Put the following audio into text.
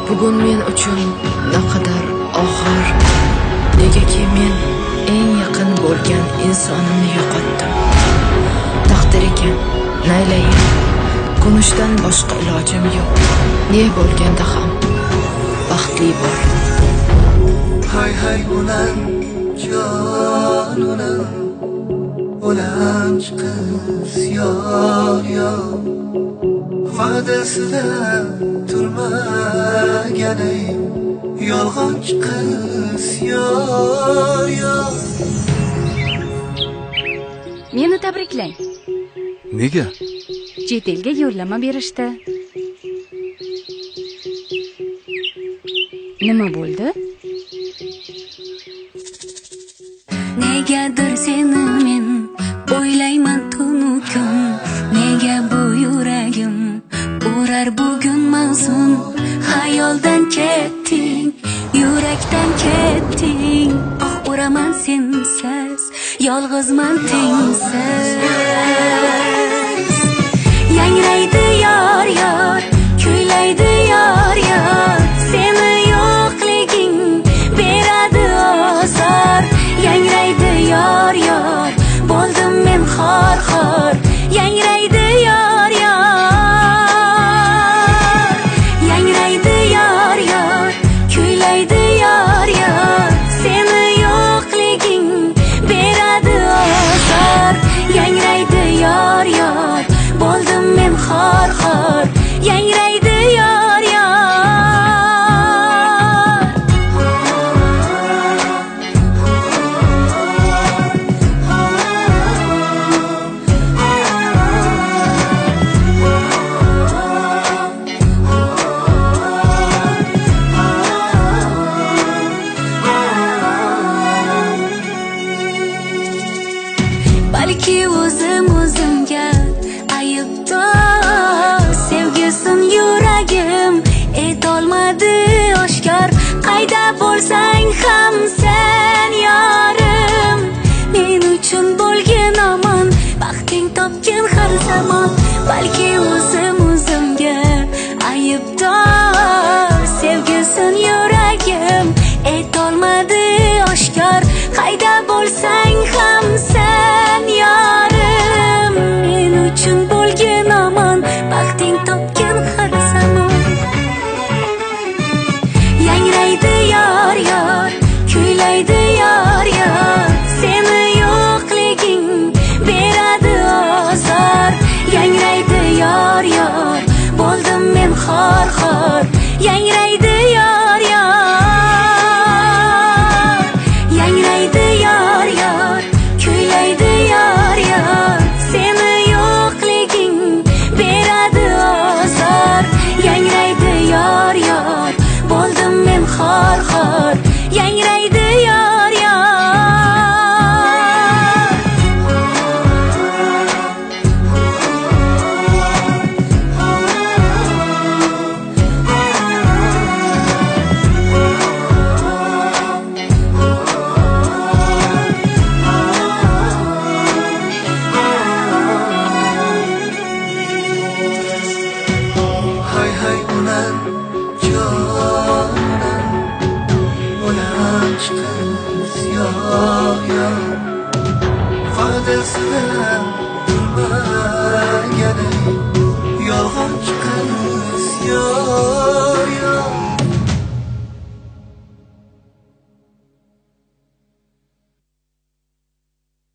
Bugun men uchun naqadar og'ir, negaki men eng yaqin bo'lgan insonimni yo'qotdim. Taqdir ekan, naylayin, ko'mishdan boshqa ilojim yo'q. Ne bo'lganda ham baxtli bo'l. Hay hay ulan jon ulan, ulanch qiz yor yor, va'dasida turmagan ey yolg'onchi qiz yor yor. Meni tabriklang. Nega? Chet elga yo'llanma berishdi. Nima bo'ldi? Negadir seni men o'ylayman tunu kun, nega bu yuragim urar bugun mavzun. Xayoldan ketding, yurakdan ketding, oh uraman sensiz, yolg'izman tengsiz. Yangraydi yor yor, kuylaydi yor yor, seni yo'qliging beradi ozor. Yangraydi yor yor, bo'ldim men xor xor. Yangraydi yor yor, yangraydi yor yor, kuylaydi yor yor, seni yo'qliging beradi ozor. Yangraydi yor yor, bo'ldim men xor xor. Yangraydi yor yor. Balki o'zimga aybdor, sevgisin yuragim etolmadi oshkor. Qayda bo'lsang ham sen yorim, men uchun bo'lgin omon, baxting topgin har zamon. Balki o'zimga aybdor, sevgisin yuragim etolmadi oshkor. Qayda bo'lsang ham sen yorim, men uchun bo'lgin omon, baxting topgin har zamon. Yangraydi yor yor, kuylaydi yor yor, seni yo'qliging beradi ozor. Yangraydi yor yor, bo'ldim men xor xor. Yangraydi yor yor, yangraydi yor yor, kuylaydi yor yor, seni yo'qliging beradi ozor. Yangraydi yor yor, bo'ldim men xor xor. Yangraydi yor yor. Hay hay ulan jon ulan, ulanch qiz yor yor, va'dasida turmagan ey yolg'onchi qiz yor